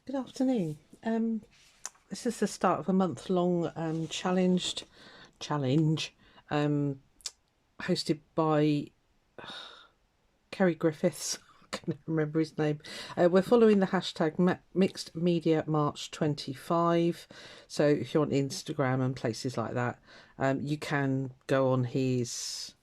Good afternoon. This is the start of a month-long challenge hosted by Kerry Griffiths. I can't remember his name. We're following the hashtag Mixed Media March 25. So if you're on Instagram and places like that, you can go on his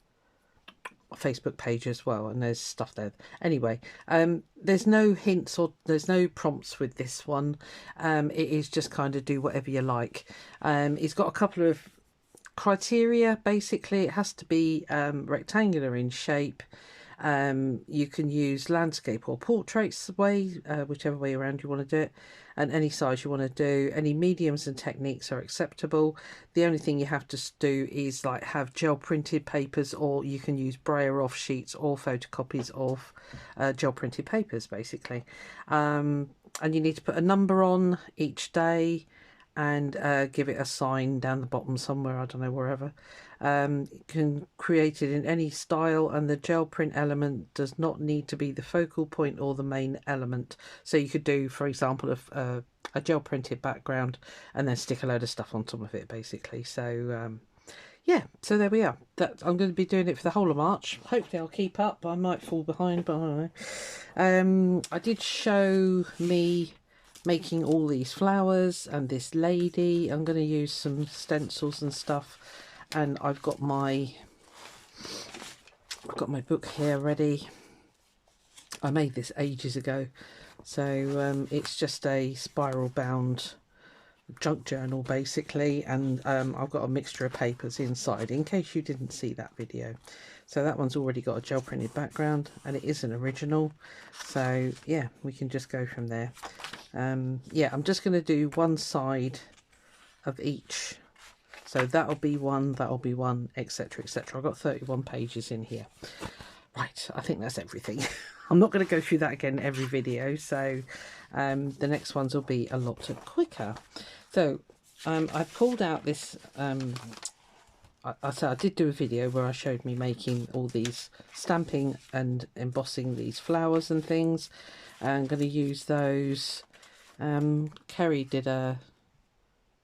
Facebook page as well, and there's stuff there. Anyway, there's no hints or there's no prompts with this one. It is just kind of do whatever you like. He's got a couple of criteria. Basically, it has to be rectangular in shape. You can use landscape or portraits whichever way around you want to do it, and any size you want to do. Any mediums and techniques are acceptable. The only thing you have to do is like have gel printed papers, or you can use braille off sheets or photocopies of gel printed papers basically. And you need to put a number on each day and give it a sign down the bottom somewhere, I don't know, wherever. You can create it in any style, and the gel print element does not need to be the focal point or the main element. So you could do, for example, a gel printed background and then stick a load of stuff on top of it basically. So yeah, so there we are. I'm going to be doing it for the whole of March. Hopefully I'll keep up. I might fall behind, but I don't know. I did show me making all these flowers and this lady. I'm going to use some stencils and stuff, and I've got my book here ready. I made this ages ago, so it's just a spiral bound junk journal basically, and I've got a mixture of papers inside in case you didn't see that video. So that one's already got a gel printed background, and it is an original, so yeah, we can just go from there. Yeah, I'm just going to do one side of each, so that'll be one, etc, etc. I've got 31 pages in here. Right, I think that's everything. I'm not going to go through that again every video, so the next ones will be a lot quicker. So I pulled out this, I did do a video where I showed me making all these, stamping and embossing these flowers and things. I'm going to use those. Kerry did a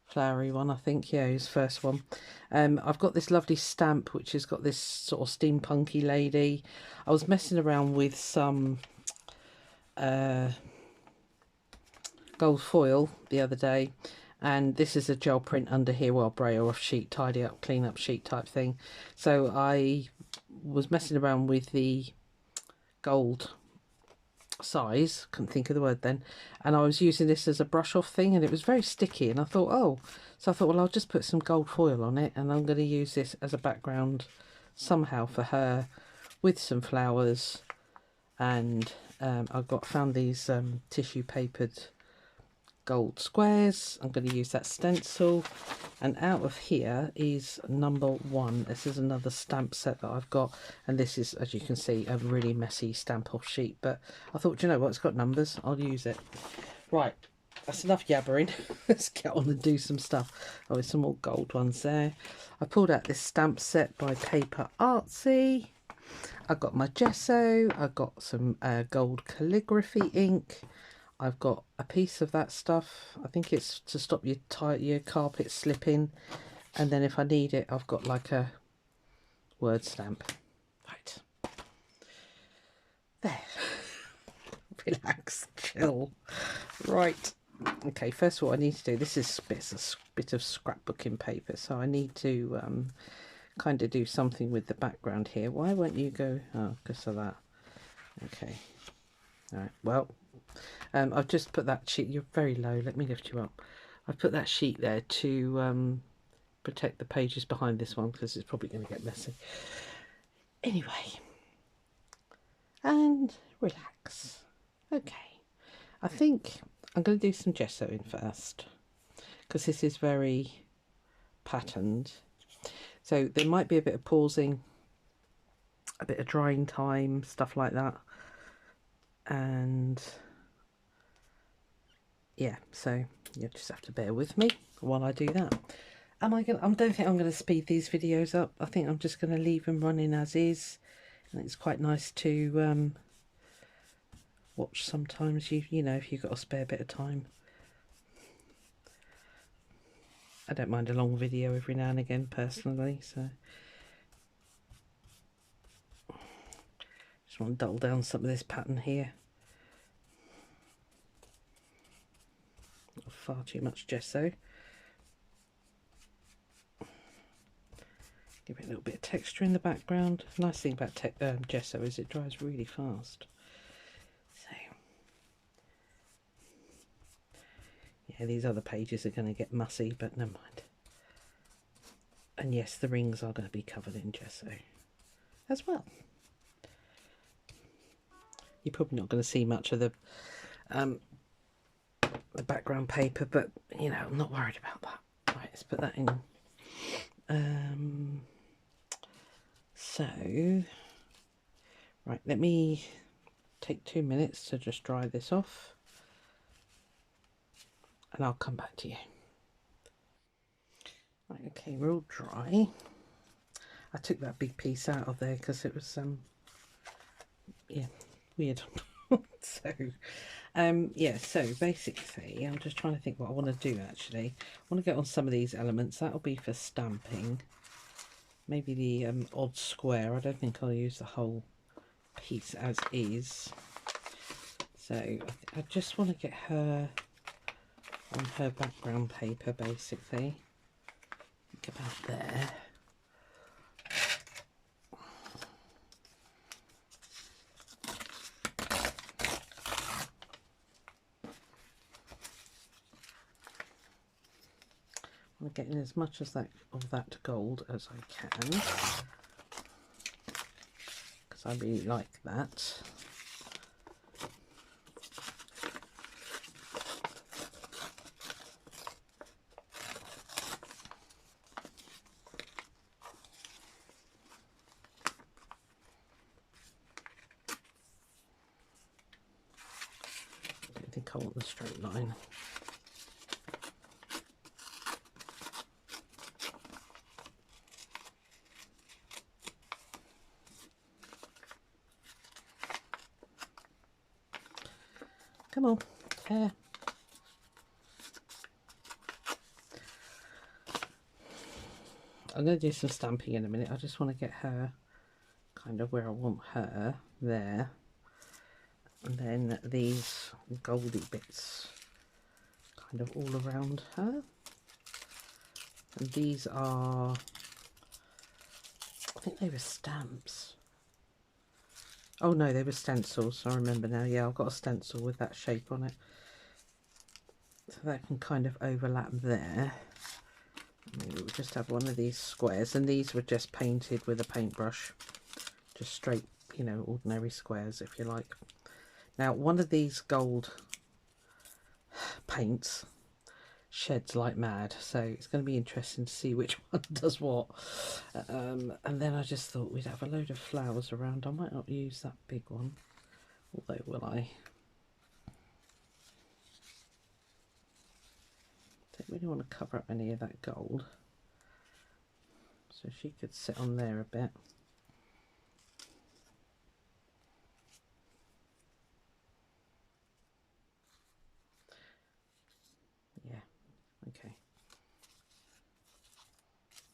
flowery one, I think, yeah, his first one. I've got this lovely stamp which has got this sort of steampunky lady. I was messing around with some gold foil the other day, and this is a gel print under here, well, braille off sheet, tidy up, clean up sheet type thing. So I was messing around with the gold size, couldn't think of the word then, and I was using this as a brush off thing, and it was very sticky, and I thought, oh, so I thought, well, I'll just put some gold foil on it, and I'm going to use this as a background somehow for her with some flowers. And I've found these tissue papered gold squares. I'm going to use that stencil, and out of here is number 1. This is another stamp set that I've got, and this is, as you can see, a really messy stamp off sheet, but I thought, you know what, it's got numbers, I'll use it. Right, that's enough yabbering. Let's get on and do some stuff. Oh, there's some more gold ones there. I pulled out this stamp set by Paper Artsy. I've got my gesso, I've got some gold calligraphy ink, I've got a piece of that stuff, I think it's to stop your carpet slipping, and then if I need it, I've got like a word stamp. Right, there. Relax, chill. Right, okay, first of all I need to do, this is a bit of scrapbooking paper, so I need to kind of do something with the background here. Why won't you go? Oh, because of that. Okay, all right, well, I've just put that sheet, you're very low, let me lift you up. I've put that sheet there to protect the pages behind this one, because it's probably going to get messy. Anyway, and relax. Okay, I think I'm going to do some gesso in first, because this is very patterned. So there might be a bit of pausing, a bit of drying time, stuff like that. And yeah, so you just have to bear with me while I do that. I don't think I'm going to speed these videos up. I think I'm just going to leave them running as is. And it's quite nice to watch sometimes, you know, if you've got a spare bit of time. I don't mind a long video every now and again personally, so just want to dull down some of this pattern here. Far too much gesso. Give it a little bit of texture in the background. Nice thing about gesso is it dries really fast. So yeah, these other pages are going to get mussy, but never mind. And yes, the rings are going to be covered in gesso as well. You're probably not going to see much of the background paper, but you know, I'm not worried about that. Right, let's put that in. So right, let me take 2 minutes to just dry this off and I'll come back to you. Right, okay, we're all dry. I took that big piece out of there because it was yeah, weird. So yeah, so basically I'm just trying to think what I want to do. Actually, I want to get on some of these elements. That'll be for stamping. Maybe the odd square. I don't think I'll use the whole piece as is. So I just want to get her on her background paper, basically. Think about there. I'm getting as much as that of that gold as I can, because I really like that. I don't think I want the straight line. Come on, hair. I'm going to do some stamping in a minute. I just want to get her kind of where I want her, there. And then these goldy bits kind of all around her. And these are, I think they were stamps. Oh no, they were stencils, I remember now. Yeah, I've got a stencil with that shape on it. So that can kind of overlap there. Maybe we'll just have one of these squares, and these were just painted with a paintbrush. Just straight, you know, ordinary squares if you like. Now, one of these gold paints sheds like mad, so it's going to be interesting to see which one does what. And then I just thought we'd have a load of flowers around. I might not use that big one, although will I? Don't really want to cover up any of that gold, so she could sit on there a bit. Yeah, okay.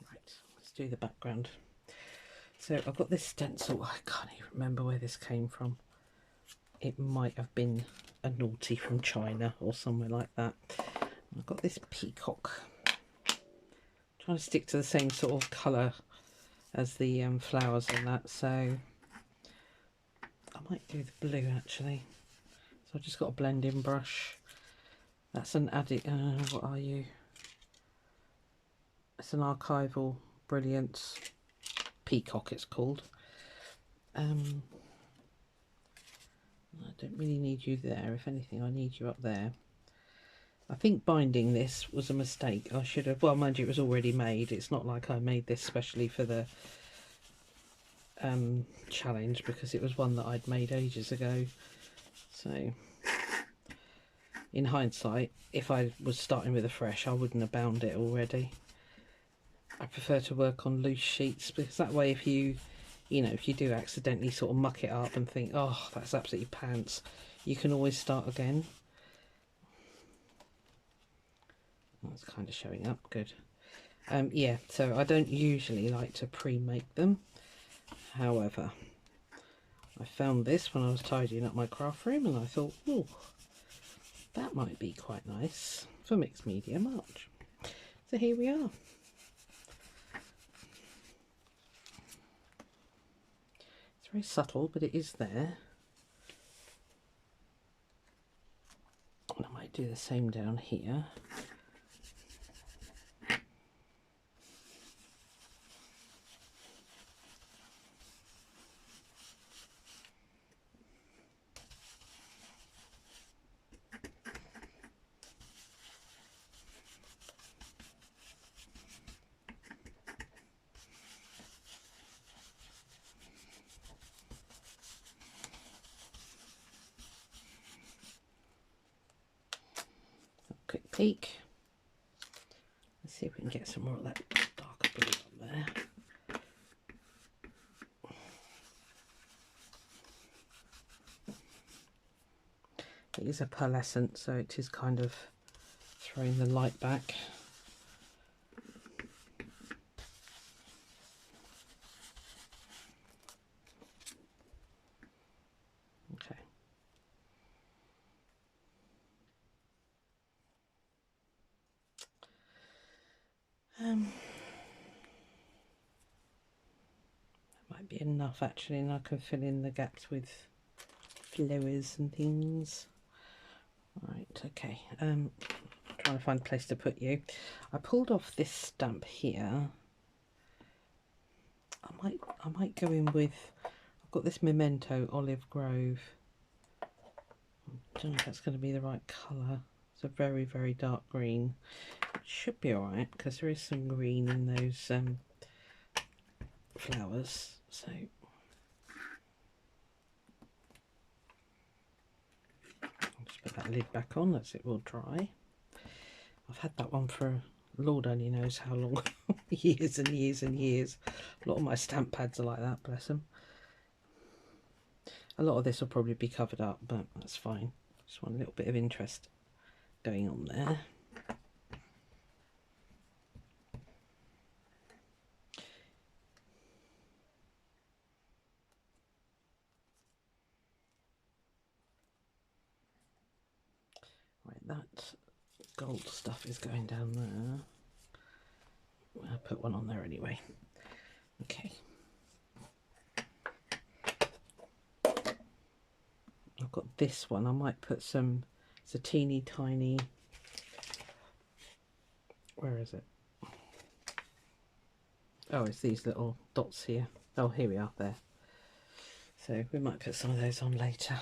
Right, let's do the background. So I've got this stencil. I can't even remember where this came from. It might have been a naughty from China or somewhere like that. I've got this peacock. I'm trying to stick to the same sort of colour as the flowers and that, so I might do the blue actually. So I've just got a blending brush. That's an added, what are you? It's an archival brilliance peacock, it's called. I don't really need you there. If anything, I need you up there. I think binding this was a mistake. I should have, well, mind you, it was already made. It's not like I made this specially for the challenge, because it was one that I'd made ages ago. So in hindsight, if I was starting with a fresh, I wouldn't have bound it already. I prefer to work on loose sheets, because that way if you know, if you do accidentally sort of muck it up and think, oh, that's absolutely pants, you can always start again. That's kind of showing up, good. Yeah, so I don't usually like to pre-make them. However, I found this when I was tidying up my craft room and I thought, oh, that might be quite nice for mixed media March. So here we are. It's very subtle, but it is there. And I might do the same down here. Quick peek. Let's see if we can get some more of that darker blue on there. It is a pearlescent, so it is kind of throwing the light back. Okay. That might be enough actually, and I can fill in the gaps with flowers and things. Right, okay. Trying to find a place to put you. I pulled off this stamp here. I might go in with, I've got this Memento Olive Grove. I don't know if that's going to be the right colour. It's a very, very dark green. It should be alright because there is some green in those flowers. So I'll just put that lid back on, that's it will dry. I've had that one for Lord only knows how long. Years and years and years. A lot of my stamp pads are like that, bless them. A lot of this will probably be covered up, but that's fine. Just want a little bit of interest going on there. Right, that gold stuff is going down there. I'll put one on there anyway. Okay. I've got this one. I might put some, it's a teeny tiny, where is it? Oh, it's these little dots here. Oh, here we are, there. So we might put some of those on later.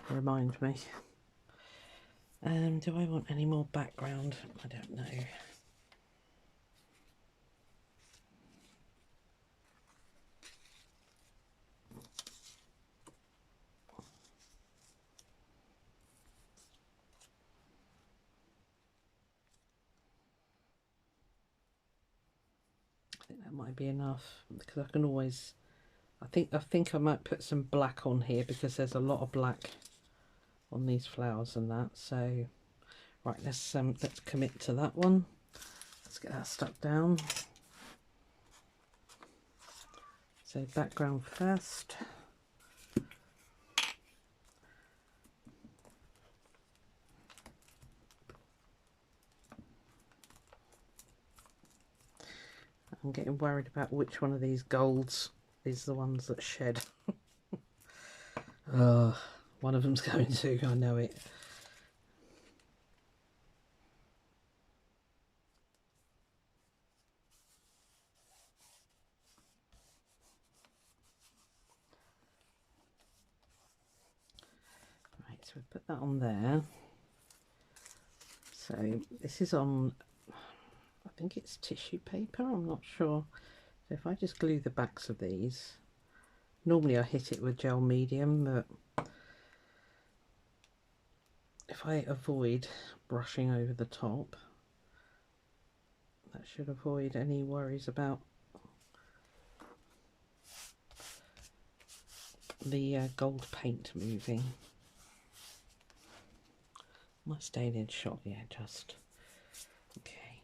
Remind me. Do I want any more background? I don't know. I think that might be enough because I can always, I think I might put some black on here because there's a lot of black on these flowers and that. So right, let's commit to that one. Let's get that stuck down. So background first. I'm getting worried about which one of these golds is the ones that shed. One of them's going to, I know it. Right, so we put that on there. So this is on, I think it's tissue paper, I'm not sure. So if I just glue the backs of these, normally I hit it with gel medium, but if I avoid brushing over the top, that should avoid any worries about the gold paint moving. Am I staying in shot? Yeah, just. Okay.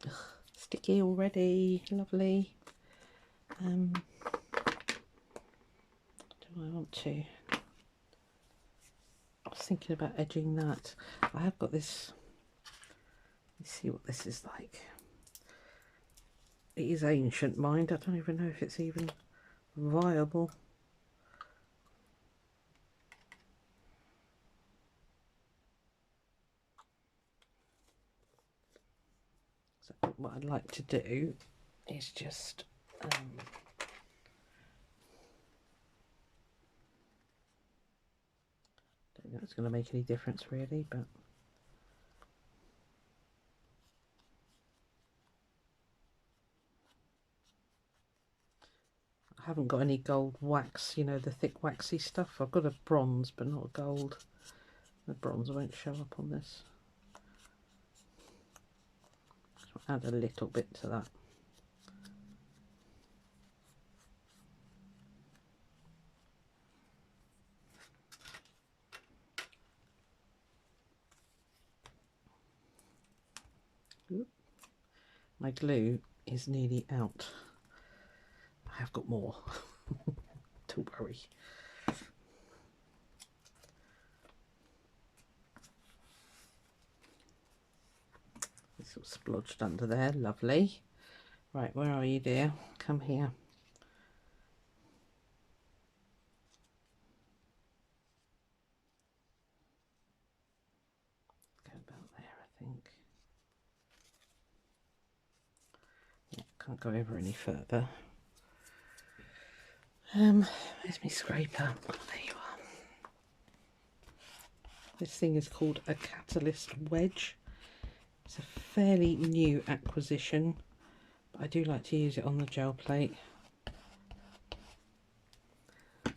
Ugh, sticky already. Lovely. Do I want to? I was thinking about edging that. I have got this. Let's see what this is like. It is ancient, mind. I don't even know if it's even viable. So what I'd like to do is just don't think it's going to make any difference really, but I haven't got any gold wax, you know, the thick waxy stuff. I've got a bronze but not a gold. The bronze won't show up on this. So I'll add a little bit to that. Oop. My glue is nearly out. I have got more. Don't worry. It's all splodged under there, lovely. Right, where are you, dear? Come here. Go about there, I think. Yeah, can't go over any further. Where's my scraper? There you are. This thing is called a catalyst wedge. It's a fairly new acquisition, but I do like to use it on the gel plate. It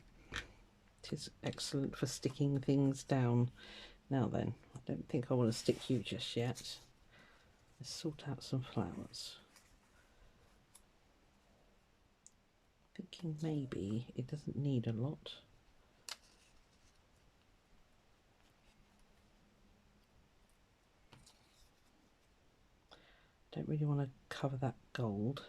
is excellent for sticking things down. Now then, I don't think I want to stick you just yet. Let's sort out some flowers. Thinking maybe it doesn't need a lot. Don't really want to cover that gold.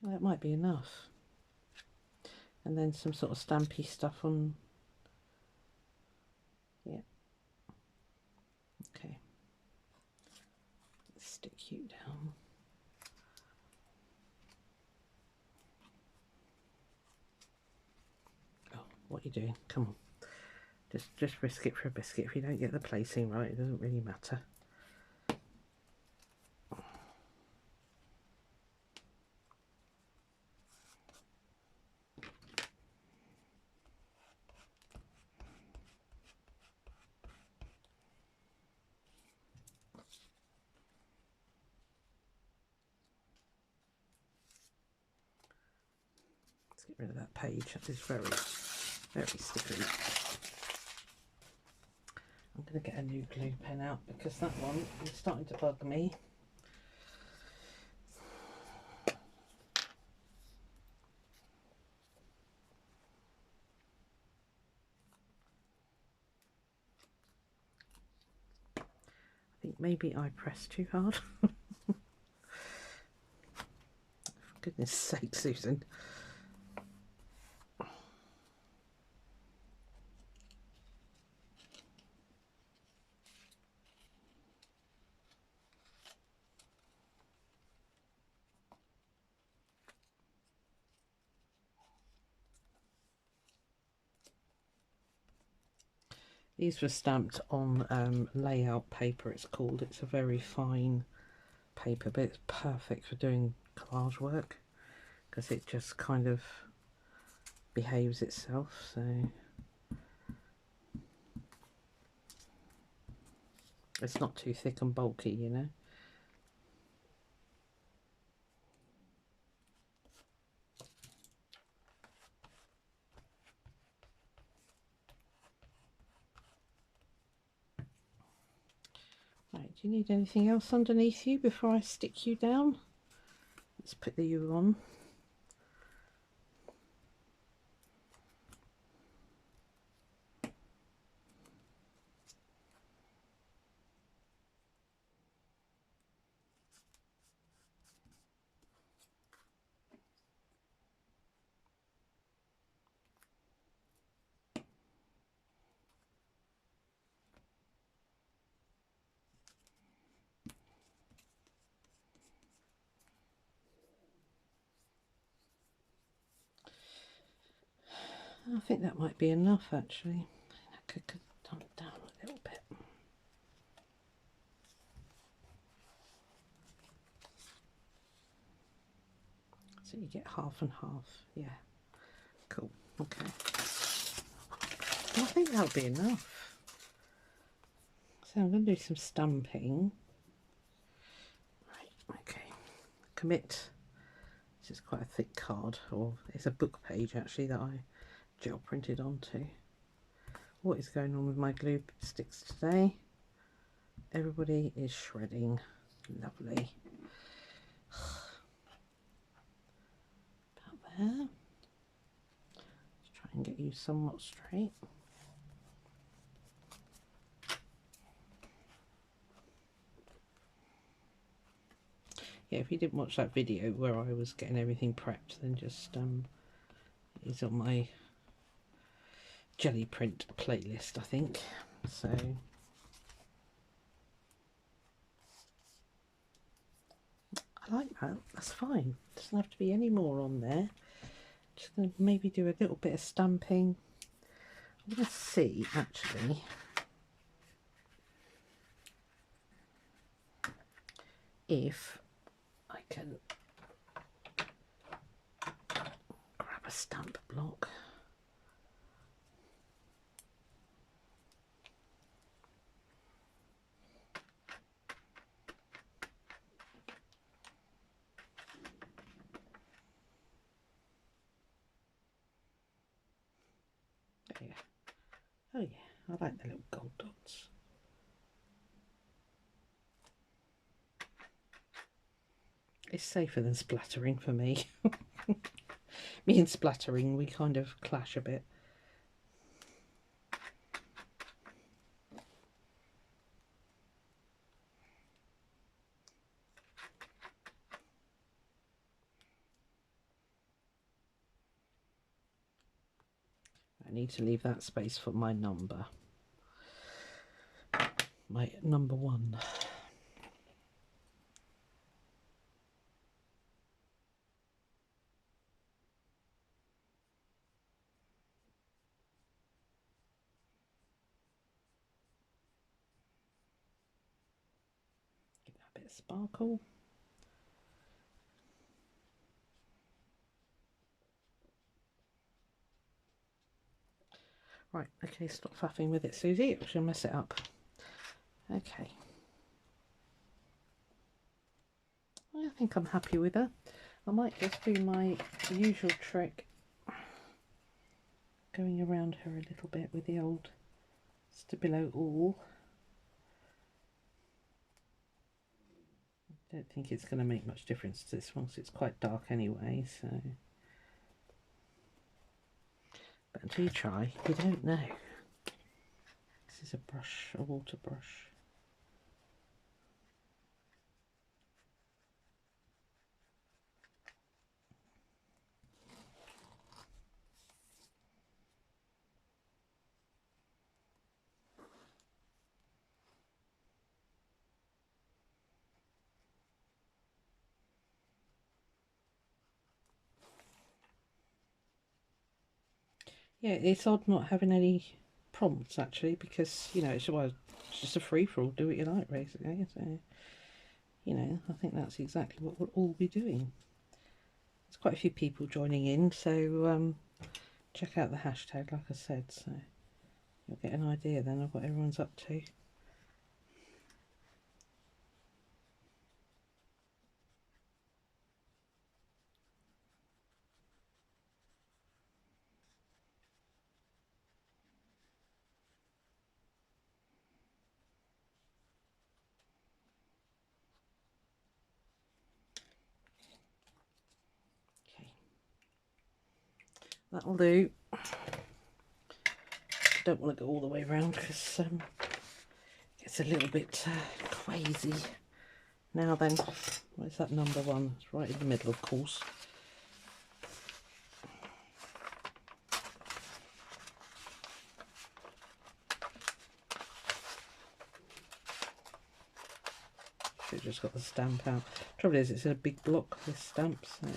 That might be enough. And then some sort of stampy stuff on. Yeah. Okay. Let's stick you down. Oh, what are you doing? Come on. Just risk it for a biscuit. If you don't get the placing right, it doesn't really matter. Let's get rid of that page. That is very, very sticky. I'm going to get a new glue pen out because that one is starting to bug me. I think maybe I pressed too hard. For goodness sake, Susan. These were stamped on layout paper, it's called. It's a very fine paper, but it's perfect for doing collage work because it just kind of behaves itself. So it's not too thick and bulky, you know. Right, do you need anything else underneath you before I stick you down? Let's put the U on. I think that might be enough actually. I could turn it down a little bit. So you get half and half. Yeah, cool. Okay. I think that'll be enough. So I'm going to do some stamping. Right, okay. Commit. This is quite a thick card, or it's a book page actually that I gel printed onto. What is going on with my glue sticks today? Everybody is shredding. Lovely. About there. Let's try and get you somewhat straight. Yeah, if you didn't watch that video where I was getting everything prepped, then just it's on my Gelli print playlist, I think. So I like that. That's fine. Doesn't have to be any more on there. Just going to maybe do a little bit of stamping. I'm going to see actually if I can grab a stamp block. There. Oh yeah, I like the little gold dots. It's safer than splattering for me. Me and splattering, we kind of clash a bit. I need to leave that space for my number. My number 1. Give that a bit of sparkle. Right, okay, stop faffing with it, Susie. She'll mess it up. Okay. I think I'm happy with her. I might just do my usual trick, going around her a little bit with the old Stabilo awl. I don't think it's going to make much difference to this one, because it's quite dark anyway, so... But until you try, you don't know. This is a brush, a water brush. Yeah, it's odd not having any prompts actually, because you know it's just a free for all. Do what you like, basically. So you know, I think that's exactly what we'll all be doing. There's quite a few people joining in, so check out the hashtag, like I said, so you'll get an idea then of what everyone's up to. That'll do. Don't want to go all the way around because it's a little bit crazy. Now then, where's that number one? It's right in the middle, of course. Should have just got the stamp out. Trouble is, it's in a big block, this stamp, so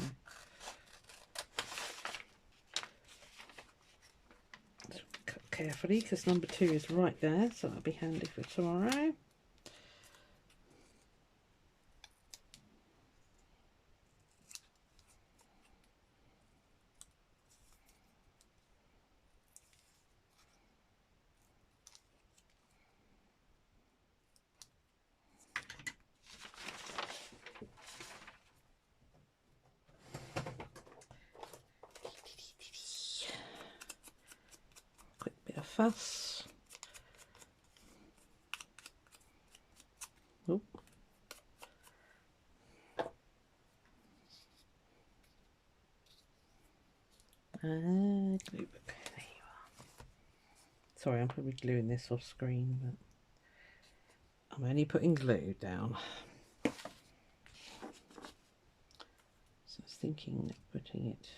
cut carefully because number 2 is right there, so that'll be handy for tomorrow. Quick bit of fuss. Oh. Glue book. There you are. Sorry, I'm probably gluing this off screen, but I'm only putting glue down. So I was thinking of putting it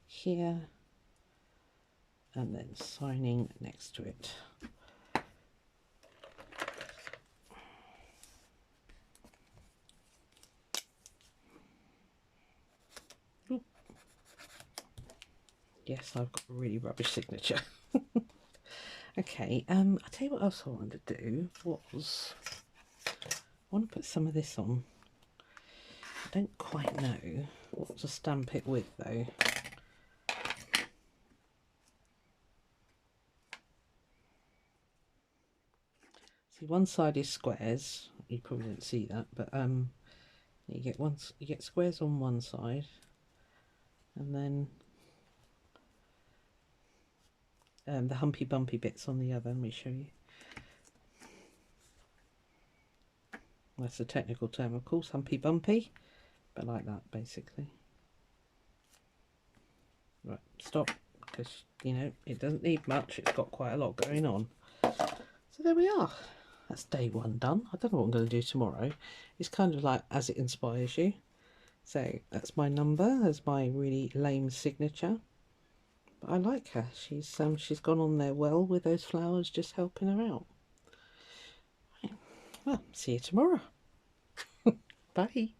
here and then signing next to it. Oop. Yes, I've got a really rubbish signature. Okay, I'll tell you what else I wanted to do was I want to put some of this on. I don't quite know what to stamp it with though. See, one side is squares. You probably didn't see that, but you get squares on one side, and then the humpy bumpy bits on the other. Let me show you. That's a technical term, of course, humpy bumpy, but like that basically. Right, stop, because you know it doesn't need much. It's got quite a lot going on. So there we are. That's day 1 done. I don't know what I'm going to do tomorrow. It's kind of like as it inspires you. So that's my number. That's my really lame signature. But I like her. She's gone on there well with those flowers just helping her out. Right. Well, see you tomorrow. Bye.